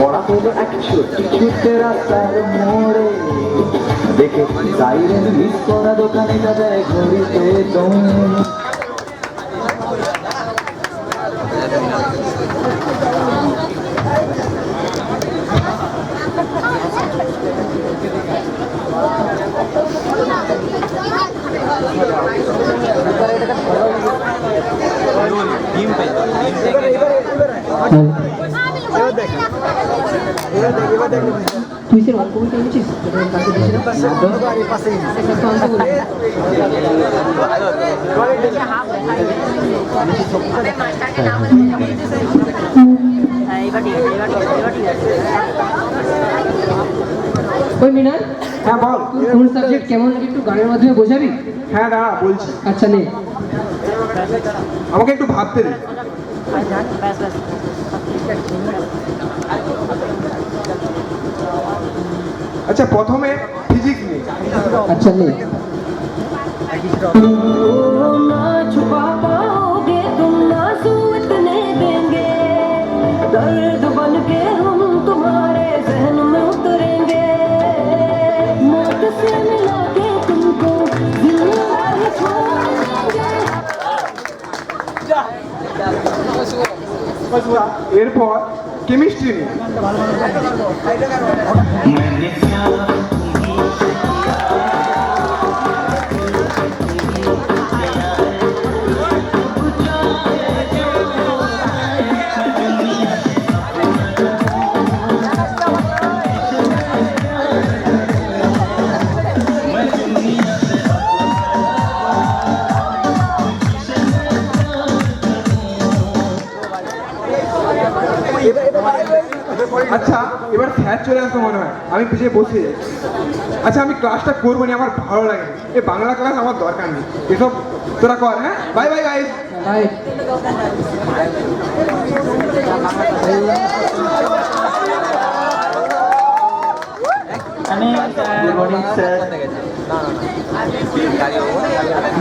পড়া হলো এক ছোট্ট ছোট্ট রাস্তার মোড়ে, দেখে সাইরেন মিস করা দোকানে যাবে ঘড়িতে দম। তুই সে অঙ্ক বইটা এনেছিস ওই মিনার, হ্যাঁ বল। কোন সাবজেক্ট কেমন লাগে একটু গানের মাধ্যমে বোঝাবি? হ্যাঁ দাঁড়া বলছি। আচ্ছা নে। আমাকে একটু ভাবতে দে। আচ্ছা প্রথমে ফিজিক্স নিয়ে। আচ্ছা নে। ना छुपा पाओगे तुम आंसू इतने देंगे, दर्द बन के हम तुम्हारे जहन में उतरेंगे, मौत से मिला के तुमको जिंदा ही छोड़ देंगे। এরপর কেমিস্ট্রি নিয়ে। আচ্ছা এবার স্যার চলে আসবে মনে হয়, আমি পিছিয়ে বসে যাই। আচ্ছা আমি ক্লাসটা করবো না, আমার ভালো লাগে না, এই বাংলা ক্লাস আমার দরকার নেই, এসব তোরা কর। হ্যাঁ bye bye guys. Bye.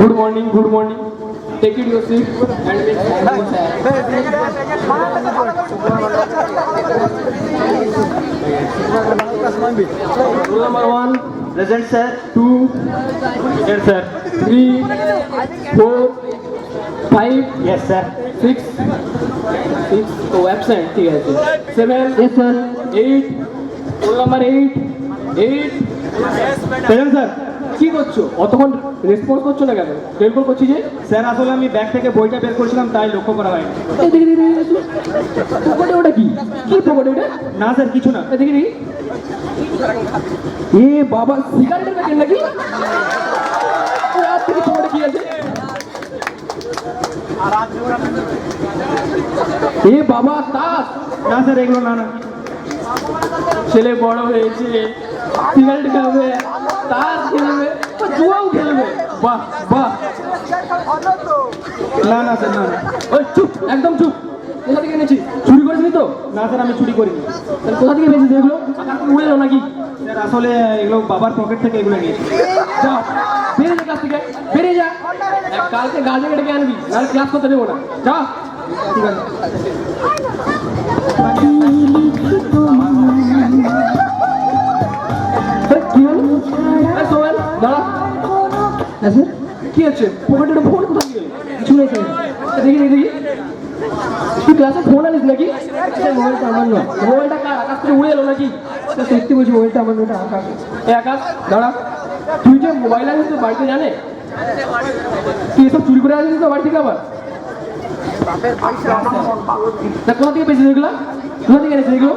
Good morning, good morning. Take it your seat and make Rule number 1, present sir. 2, yes sir. 3, 4, 5, yes sir. 6, oh absent, ঠিক আছে. 7, yes sir. 8, rule number 8, present sir. কি করছো? অতক্ষণ রেসপন্স করছো না কেন? বের করছি যে স্যার আসলে আমি ব্যাগ থেকে বইটা বের করছিলাম তাই লক্ষ্য করা হয়নি। পকেটে ওটা কি? কি পকেটে ওটা? না স্যার কিছু না। দেখি দেখি। এ বাবা সিগারেটের প্যাকেট নাকি? আর থেকে পকেটে কি আছে? এ বাবা তাস? না স্যার এগুলো না না। ছেলে বড় হয়েছে, সিগারেট খাবে, তাস খেলবে, জুয়াও খেলবে। বাহ বাহ। না না স্যার না না। ওই চুপ, একদম চুপ। কোথা থেকে এনেছি? চুরি করেছিলি তো? না স্যার আমি চুরি করিনি। তাহলে কোথা থেকে পেয়েছিস এগুলো? উড়ে এলো নাকি? স্যার আসলে এগুলো বাবার পকেট থেকে এগুলো নিয়েছি। যা বেরিয়ে যা ক্লাস থেকে, বেরিয়ে যা। কালকে গার্জেনকে ডেকে আনবি, নাহলে ক্লাস করতে দেবো না। যা। ঠিক আছে। কি হলো? সোহেল দাঁড়া। কি আছে? পকেটে ফোন কোথা থেকে? কিছু নেই স্যার। দেখি দেখি দেখি। তুই ক্লাসে ফোন আনিস নাকি? মোবাইলটা আমার নয়। মোবাইলটা কার? আকাশ থেকে উড়ে এলো নাকি? সত্যি বলছি, মোবাইলটা আমার নয়, আকাশ। এ আকাশ দাঁড়া। তুই যে মোবাইল আনিস তো বাড়িতে জানে? তুই এসব চুরি করে আনিস তো বাড়ি থেকে আবার? তা কোথা থেকে পেয়েছিস এগুলো? কোথা থেকে এনেছিস এগুলো?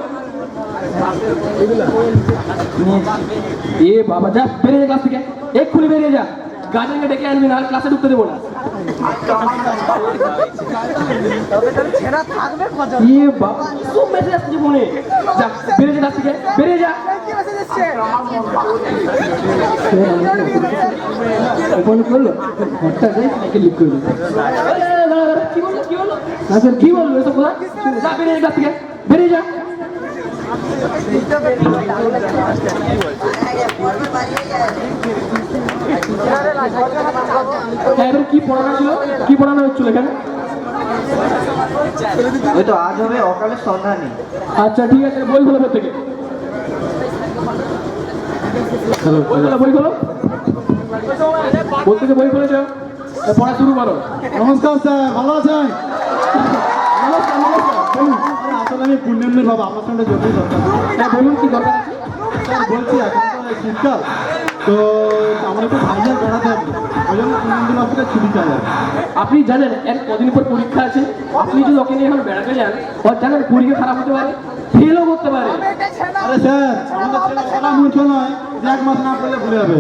এ বাবা যা, বেরিয়ে যা ক্লাস থেকে, এক্ষুনি বেরিয়ে যা। গার্জেনকে ডেকে আনবি, না ক্লাসে ঢুকতে দেবো না। এ বাবা সব মেসেজ আসছে ফোনে। যা বেরিয়ে যা ক্লাস থেকে, বেরিয়ে যা। ফোন করলো, ঘরটা যাই, সাইকেল লিক করলো। কি বললো? কি বললো? না স্যার কি বললো এসব কথা? যা বেরিয়ে যা ক্লাস থেকে, বেরিয়ে যা। হ্যাঁ এবার কি পড়ানো ছিল? কি পড়ানো হচ্ছিল এখানে? ওই তো আজ হবে অকালের সন্ধ্যা নেই। আচ্ছা ঠিক আছে, বই খোলো থেকে। বই খোলো, বই থেকে বই খুলেছ, পড়া শুরু করো। নমস্কার স্যার, ভালো আছেন? নমস্কার নমস্কার, বলুন। আসলে আমি পূর্ণেন্দ্রের বাবা, আপনার সঙ্গে জরুরি দরকার। হ্যাঁ বলুন, কি দরকার আছে? স্যার বলছি এখন তো শীতকাল, তো আমার একটু ভাইজান বেড়াতে হবে, ওই জন্য পূর্ণেন্দ্র বাবুকে ছুটি চাই আর কি। আপনি জানেন এর কদিন পর পরীক্ষা আছে? আপনি যদি ওকে নিয়ে এখন বেড়াতে যান, ওর জানেন পরীক্ষা খারাপ হতে পারে, ফেলও করতে পারে। আরে স্যার, আমাদের ছেলে ওরা মূর্খ নয় যে এক মাস না পড়লে ভুলে যাবে।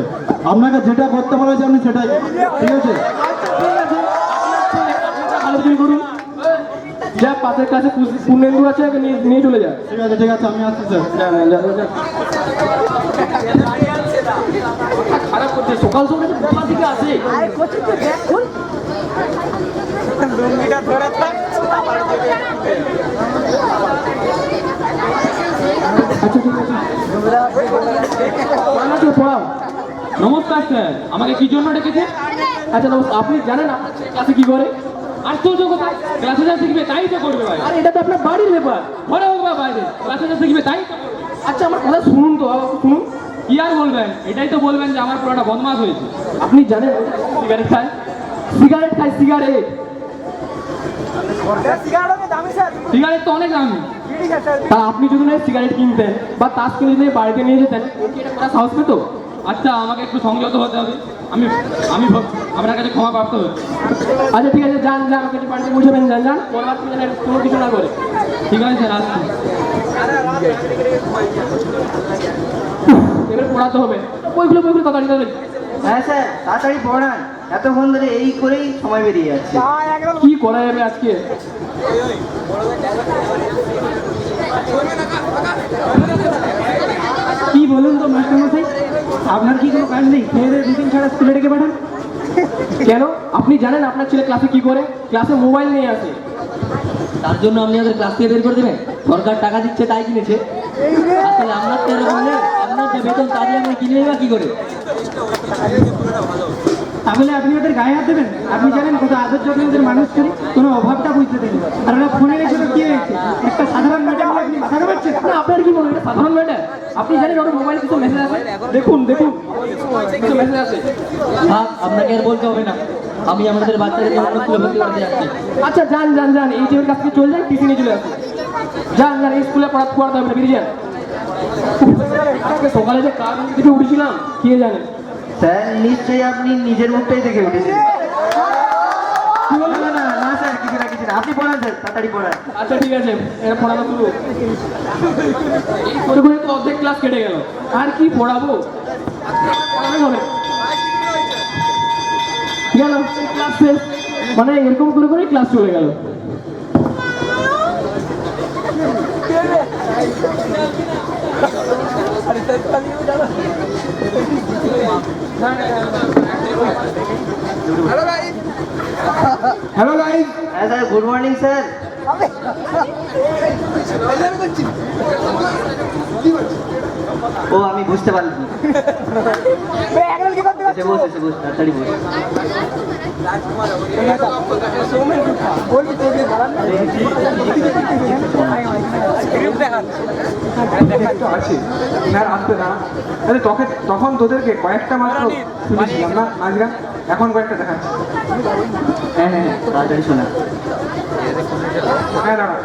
আপনাকে যেটা করতে বলা হয়েছে আপনি সেটাই করুন, ঠিক আছে? আলোচনা করুন, যা পাশের কাছে পূর্ণেন্দু আছে ওকে নিয়ে চলে যায়। ঠিক আছে ঠিক আছে, আমি আসছি স্যার। খারাপ করছে, সকাল সকাল কোথা থেকে আসে? আচ্ছা ঠিক আছে, পড়াও। নমস্কার স্যার, আমাকে কি জন্য ডেকেছে? আচ্ছা নমস্কার, আপনি জানেন আপনার ক্লাসে কি করে? আশ্চর্য কথা, ক্লাসে যা শিখবে তাই তো করবে ভাই। আর এটা তো আপনার বাড়ির ব্যাপার। ঘরে হোক বা বাইরে, ক্লাসে যা শিখবে তাই তো করবে। আচ্ছা আমার কথা শুনুন তো, শুনুন। কি আর বলবেন, এটাই তো বলবেন যে আমার পুরোটা বদমাশ হয়েছে। আপনি জানেন সিগারেট খায়? সিগারেট খায়, সিগারেট। সিগারেট তো অনেক দামি। তা আপনি যদি না সিগারেট কিনতেন বা তাস কিনে যদি বাড়িতে নিয়ে যেতেন, ওর কি এটা করা সাহস পেতো? আচ্ছা, আমাকে একটু সংযত হতে হবে। আমি আমি আপনার কাছে ক্ষমা প্রাপ্ত হচ্ছি। আচ্ছা ঠিক আছে, যান যান, ওকে বাড়িতে পৌঁছাবেন, যান যান, পরবার থেকে যেন কোনো কিছু না করে। ঠিক আছে স্যার, আসছি। এবারে পড়াতে হবে, বইগুলো তাড়াতাড়ি তাড়াতাড়ি। হ্যাঁ স্যার, তাড়াতাড়ি পড়ান, এতক্ষণ ধরে এই করেই সময় বেরিয়ে যাচ্ছে। কি করা যাবে আজকে? কি বলুন তো মাস্টারমশাই, আপনার কি কোনো কাজ নেই? মেয়েদের দুদিন ছাড়া স্কুলে ডেকে পাঠান। কেন? আপনি জানেন আপনার ছেলে ক্লাসে কি করে? ক্লাসে মোবাইল নিয়ে আসে। তার জন্য আপনি আমাদের ক্লাস থেকে বের করে দেবেন? সরকার টাকা দিচ্ছে তাই কিনেছে। আসলে আপনার তো এরকম নেই, আপনার যে বেতন তা দিয়ে আপনি কিনলেই বা কি করে? তাহলে আপনি ওদের গায়ে হাত দেবেন? আপনি জানেন কত আদর যত্ন ওদের মানুষ করি, কোনো অভাবটা বুঝতে দেবেন। আর ওরা ফোনে রেখে কি হয়েছে, একটা সাধারণ ম্যাডাম আপনি মাথা ঘামাচ্ছেন? না আপনার কি মনে হয় এটা সাধারণ ম্যাটার? আপনি জানেন ওর মোবাইলে কিছু মেসেজ আছে? দেখুন দেখুন, কিছু মেসেজ আছে। থাক, আপনাকে আর বলতে হবে না, আমি আমাদের বাচ্চাদের অন্য স্কুলে ভর্তি করতে যাচ্ছি। আচ্ছা যান যান যান, এই টিমের কাছ থেকে চলে যান, টিসি নিয়ে চলে আসুন। যান যান, এই স্কুলে পড়াতে হবে না, বেরিয়ে যান। আজকে সকালে যে কাজ দেখে উঠেছিলাম, কে জানে। স্যার নিশ্চয়ই আপনি নিজের মুখটাই দেখে উঠেছেন। না না না স্যার, কিছু না কিছু না, আপনি পড়ান স্যার, তাড়াতাড়ি পড়ান। আচ্ছা ঠিক আছে, এরা পড়ানো শুরু। এই করে করে তো অর্ধেক ক্লাস কেটে গেল, আর কি পড়াবো? পড়াবে হবে গেল ক্লাস শেষ, মানে এরকম করে করে ক্লাস চলে গেল। Hello guys. হ্যাঁ স্যার, গুড মর্নিং স্যার। ও আমি বুঝতে পারলাম। এসে বস, এসে বস, তাড়াতাড়ি বস। আছে স্যার, আসতে না। আরে তখন তোদেরকে কয়েকটা মাত্র শুনেছিলাম না নাচ গান, এখন কয়েকটা দেখাচ্ছি। হ্যাঁ হ্যাঁ হ্যাঁ, তাড়াতাড়ি শোনা। হ্যাঁ দাঁড়া।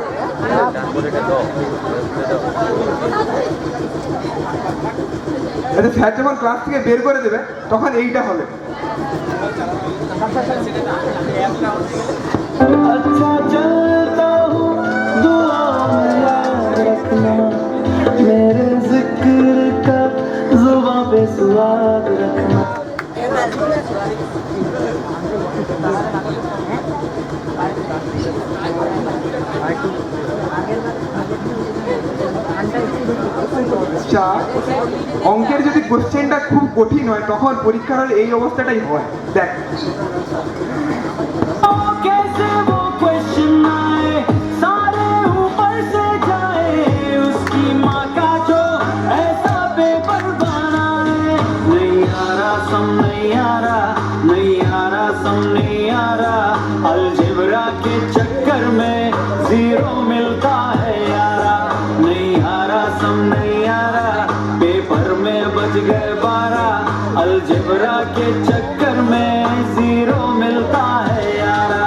আচ্ছা, স্যার যখন ক্লাস থেকে বের করে দেবে তখন এইটা হবে। अच्छा चलता हूँ, दुआ में याद रखना, मेरे जिक्र का जुबां पे स्वाद रखना। আচ্ছা, অঙ্কের যদি কোশ্চেনটা খুব কঠিন হয় তখন পরীক্ষার হলে এই অবস্থাটাই হয়। দেখ, कैसे वो क्वेश्चन आए, सारे ऊपर से जाए, उसकी माँ का जो ऐसा पेपर बनाए। नहीं आ रहा सम, नहीं आ रहा, नहीं आ रहा सम, नहीं आ रहा, अलजेब्रा के चक्कर में कसम नहीं आ रहा पेपर में बज गए 12 अलजेब्रा के चक्कर में जीरो मिलता है यारा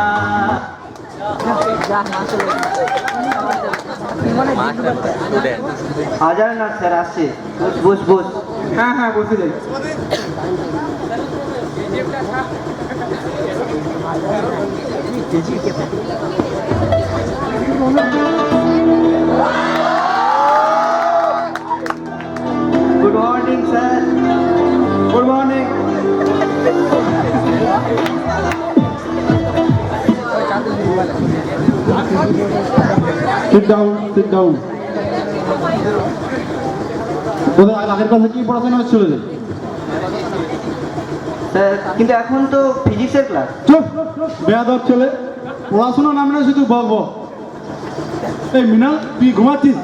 आ जाए ना सर আসছে বস বস হ্যাঁ হ্যাঁ বসে যাই good morning sir good morning sit down তোদের আগের ক্লাসে কি পড়াশোনা হচ্ছিল যে স্যার কিন্তু এখন তো ফিজিক্সের ক্লাস চুপ বেয়াদব ছেলে পড়াশোনা নাম না শুধু বক বক এই মিনাল তুই ঘুমাচ্ছিস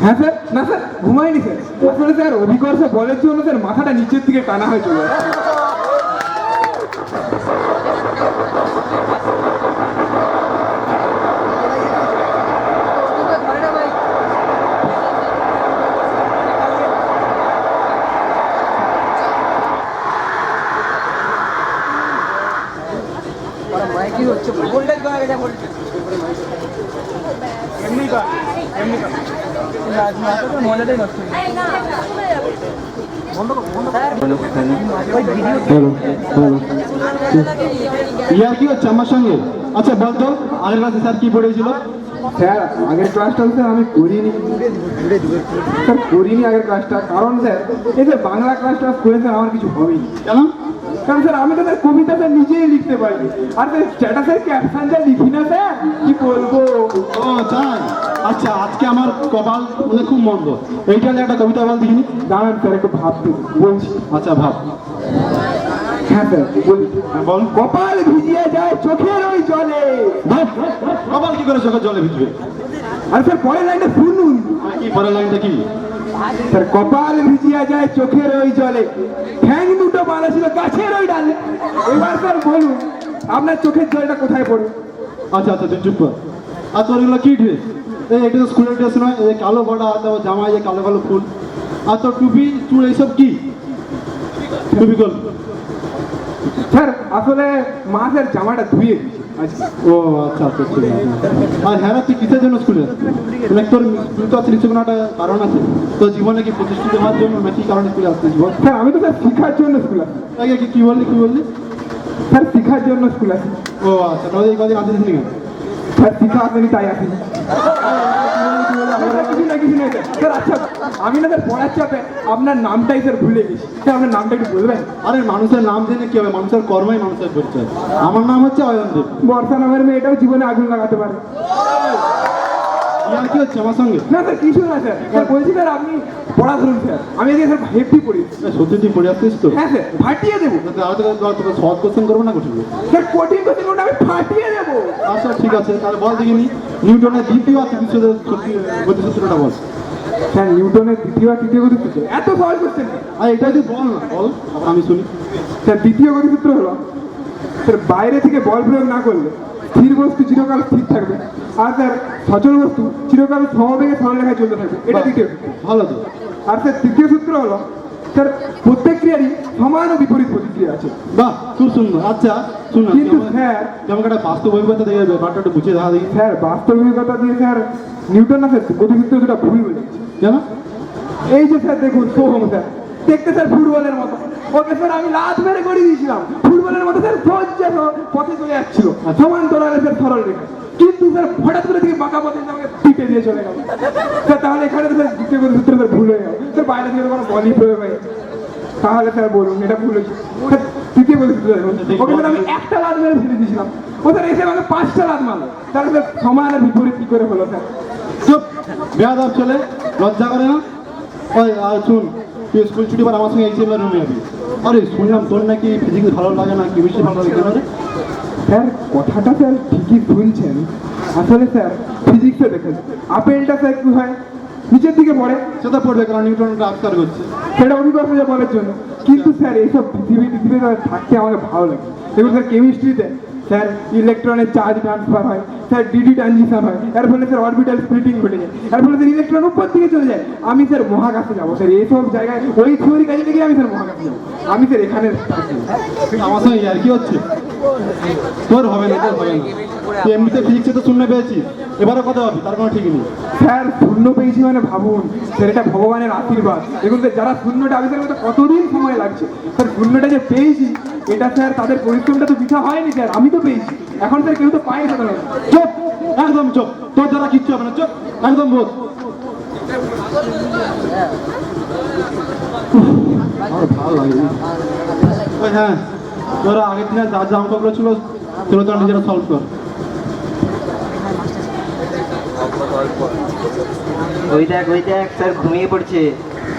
হ্যাঁ স্যার না স্যার ঘুমাইনি স্যার আসলে স্যার অভিকর্ষে বলের জন্য স্যার মাথাটা নিচের দিকে টানা হয়ে চলে যায়। ইয়ার কি হচ্ছে আমার সঙ্গে আচ্ছা বলতো আগের ক্লাসে স্যার কি পড়িয়েছিল স্যার আগের ক্লাসটা স্যার আমি করিনি স্যার করিনি আগের ক্লাসটা কারণ স্যার এই যে বাংলা ক্লাসটা করে স্যার আমার কিছু হবেই কেন কারণ স্যার আমি তো স্যার কবিতা স্যার নিজেই লিখতে পারি আর স্যার স্ট্যাটাসের ক্যাপশন যা লিখি না স্যার কি বলবো ও তাই আচ্ছা আজকে আমার কপাল মানে খুব মন্দ এইটা নিয়ে একটা কবিতা বল দেখিনি দাঁড়ান স্যার একটু ভাবতে বলছি আচ্ছা ভাব হ্যাঁ স্যার বলছি বল কপাল ভিজিয়ে যায় চোখের ওই জলে ভাব কপাল কি করে চোখের জলে ভিজবে আর স্যার পরের লাইনটা শুনুন আর কি পরের লাইনটা কি স্যার কপাল ভিজিয়া যায় চোখের ওই জলে ঠ্যাং দুটো বাঁধা ছিল গাছের ওই ডালে এবার স্যার বলুন আপনার চোখের জলটা কোথায় পড়বে আচ্ছা আচ্ছা তুই চুপ কর আর তোর এগুলো কি ড্রেস এই এটা তো স্কুলের ড্রেস নয় এই কালো বড়া তারপর জামা এই কালো কালো ফুল আর তোর টুপি চুল এইসব কি টুপি কর স্যার আসলে মা স্যার জামাটা ধুয়ে দিয়েছে আজকে। ও আচ্ছা আচ্ছা ঠিক আছে আর হ্যাঁ তুই কিসের জন্য স্কুলে মানে তোর তুই তো আসছিস কোনো একটা কারণ আছে তোর জীবনে কি প্রতিষ্ঠিত হওয়ার জন্য না কি কারণে স্কুলে আসছিস বল স্যার আমি তো স্যার শিখার জন্য স্কুল আসি আগে কি বললি স্যার শিখার জন্য স্কুল আসি ও আচ্ছা তাহলে এই কদিন আসিস নি কেন স্যার শিখা আসেনি তাই আসি কিছু না কিছু নেই স্যার আচ্ছা আমি না স্যার পড়ার চাপে আপনার নামটাই স্যার ভুলে গেছি স্যার আপনার নামটা একটু বলবেন আরে মানুষের নাম জেনে কি হবে মানুষের কর্মই মানুষের পরিচয় আমার নাম হচ্ছে অয়নদেব বর্ষা নামের মেয়েটাও জীবনে আগুন লাগাতে পারে ইয়ার কি হচ্ছে আমার সঙ্গে না স্যার কিছু না স্যার স্যার বলছি স্যার আপনি পড়া ধরুন স্যার আমি আজকে স্যার হেভি পড়ি সত্যি তুই পড়ে আসছিস তো হ্যাঁ স্যার ফাটিয়ে দেবো তোকে সহজ কোশ্চেন করবো না কঠিন স্যার কঠিন কঠিন কোনটা আমি ফাটিয়ে দেবো আচ্ছা ঠিক আছে তাহলে বল দেখিনি নিউটনের দ্বিতীয় আর তৃতীয় গতিসূত্রটা বল স্যার নিউটনের দ্বিতীয় আর তৃতীয় গতিসূত্র এত সহজ করছেন আর এটা তুই বল না বল আমি শুনি স্যার দ্বিতীয় গতিসূত্র হলো স্যার বাইরে থেকে বল প্রয়োগ না করলে স্থির বস্তু চিরকাল স্থির থাকবে আর স্যার সচল বস্তু চিরকাল সমবেগে সরলরেখায় চলতে থাকবে এটা দ্বিতীয় সূত্র। ভালো তো আর স্যার তৃতীয় সূত্র হলো স্যার প্রত্যেক ক্রিয়ারই সমান ও বিপরীত প্রতিক্রিয়া আছে বাহ খুব সুন্দর আচ্ছা শুন না কিন্তু স্যার কেমন একটা বাস্তব অভিজ্ঞতা দেখে ব্যাপারটা একটু বুঝিয়ে দেখা দেখি স্যার বাস্তবিকতা দিয়ে স্যার নিউটন না স্যার গতিসূত্র যেটা ভুল বলেছে কেন এই যে স্যার দেখুন সোহম স্যার দেখতে স্যার ফুটবলের মতো ওকে স্যার আমি লাত মেরে করে দিয়েছিলাম ফুটবলের মতো স্যার সহজে পথে চলে যাচ্ছিল সমান তোলালে স্যার সরল রেখা কিন্তু স্যার হঠাৎ করে দিকে বাঁকা পথে আমাকে পিটে দিয়ে চলে গেল স্যার তাহলে এখানে তো স্যার দ্বিতীয় করে সূত্র স্যার ভুল হয়ে গেল স্যার বাইরে থেকে কোনো বলই প্রয়োগ হয়ে গেছে। তাহলে স্যার বলুন এটা ভুল হয়েছে স্যার তৃতীয় করে সূত্র দেখুন ওকে স্যার আমি একটা লাত মেরে ফেলে দিয়েছিলাম ও স্যার এসে আমাকে 5টা লাত মারলো তাহলে স্যার সমান আর বিপরীত কি করে হলো স্যার চুপ বেয়াদব ছেলে লজ্জা করে না ওই আর শুন তুই স্কুল ছুটি পর আমার সঙ্গে এইচএম রুমে যাবি আরে শুনলাম তোর নাকি ফিজিক্স ভালো লাগে না কেমিস্ট্রি ভালো লাগে কেন রে স্যার কথাটা স্যার ঠিকই শুনছেন আসলে স্যার ফিজিক্সে দেখেন আপেলটা স্যার কি হয় নিচের দিকে পড়ে সেটা পড়বে কারণ নিউটনটা আবিষ্কার করছে সেটা অভিজ্ঞতা যা বলার জন্য কিন্তু স্যার এইসব পৃথিবীতে থাকতে আমাকে ভালো লাগে দেখুন স্যার কেমিস্ট্রিতে স্যার ইলেকট্রনের চার্জ ট্রান্সফার হয়, স্যার ডিডি ট্রানজিশন হয়, এর ফলে স্যার অরবিটাল স্প্লিটিং ঘটে যায়, এর ফলে স্যার ইলেকট্রন উপর দিকে চলে যায়। আমি স্যার মহাকাশে যাবো স্যার, এইসব জায়গায় ওই থিওরি কাজে লেগে আমি স্যার মহাকাশে যাবো। আমি স্যার এখানে থাকি। আমার সঙ্গে আর কি হচ্ছে? তোর হবে না, তোর হবে না। তুই এমনিতে ফিজিক্সে তো শূন্য পেয়েছিস, এবারে কত হবে তার কোনো ঠিক নেই। স্যার শূন্য পেয়েছি মানে ভাবুন স্যার, এটা ভগবানের আশীর্বাদ। দেখুন স্যার, যারা শূন্যটা আবিষ্কার করতে কতদিন সময় লাগছে, স্যার শূন্যটা যে পেয়েছি এটা স্যার তাদের পরিশ্রমটা তো বৃথা হয়নি স্যার, আমি তো পেয়েছি। এখন স্যার কেউ তো পায় না। চুপ, একদম চুপ, তোর দ্বারা কিচ্ছু হবে না, চুপ, একদম বোধ। আমার ভালো লাগে না। ওই হ্যাঁ, তোরা আগের দিনে যা যা অঙ্কগুলো ছিল তোরা তোরা নিজেরা সলভ কর। ওই দেখ স্যার ঘুমিয়ে পড়ছে।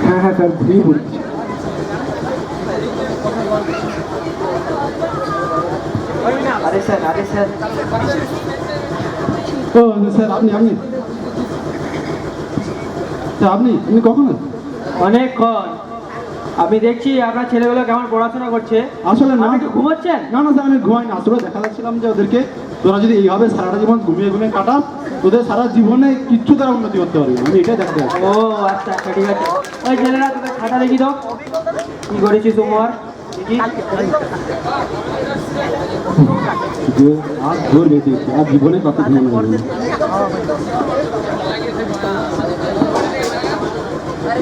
হ্যাঁ হ্যাঁ স্যার, ঘুরিয়ে পড়ছি। আরে স্যার ও স্যার, আপনি আপনি স্যার আপনি আপনি কখন? অনেকক্ষণ। আমি দেখছি আপনার ছেলেগুলো কেমন পড়াশোনা করছে। আসলে না, আপনি কি ঘুমোচ্ছেন? না না স্যার, আমি ঘুমাই না। আসলে দেখা যাচ্ছিলাম যে ওদেরকে তোরা যদি এইভাবে সারাটা জীবন ঘুমিয়ে ঘুমিয়ে কাটাস, তোদের সারা জীবনে কিচ্ছু তারা উন্নতি করতে পারবে না। আমি এটাই দেখাতে চাচ্ছি। ও আচ্ছা আচ্ছা, ঠিক আছে। ওই ছেলেরা তোদের খাতা দেখি তো, কি করেছিস হোমওয়ার্ক দেখি। আজ ভোর বেশি, আর জীবনে কত ঘুমানো যাবে।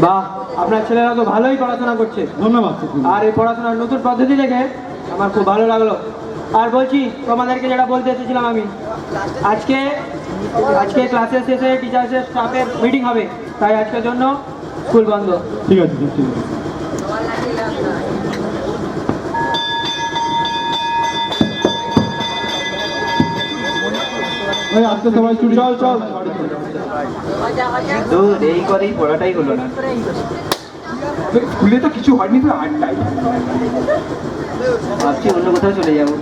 বাহ, আপনার ছেলেরা তো ভালোই পড়াশোনা করছে। ধন্যবাদ। আর এই পড়াশোনার নতুন পদ্ধতি দেখে আমার খুব ভালো লাগলো। আর বলছি তোমাদেরকে যেটা বলতে এসেছিলাম আমি, আজকে ক্লাসের শেষে টিচার্সের স্টাফের মিটিং হবে, তাই আজকের জন্য স্কুল বন্ধ। ঠিক আছে, ঠিক আছে। ওই আজকে সবাই ছুটি। চল চল। দূর, এই করেই পড়াটাই হলো না। স্কুলে তো কিছু হয়নি তো, আড্ডাই। ভাবছি অন্য কোথাও চলে যাবো।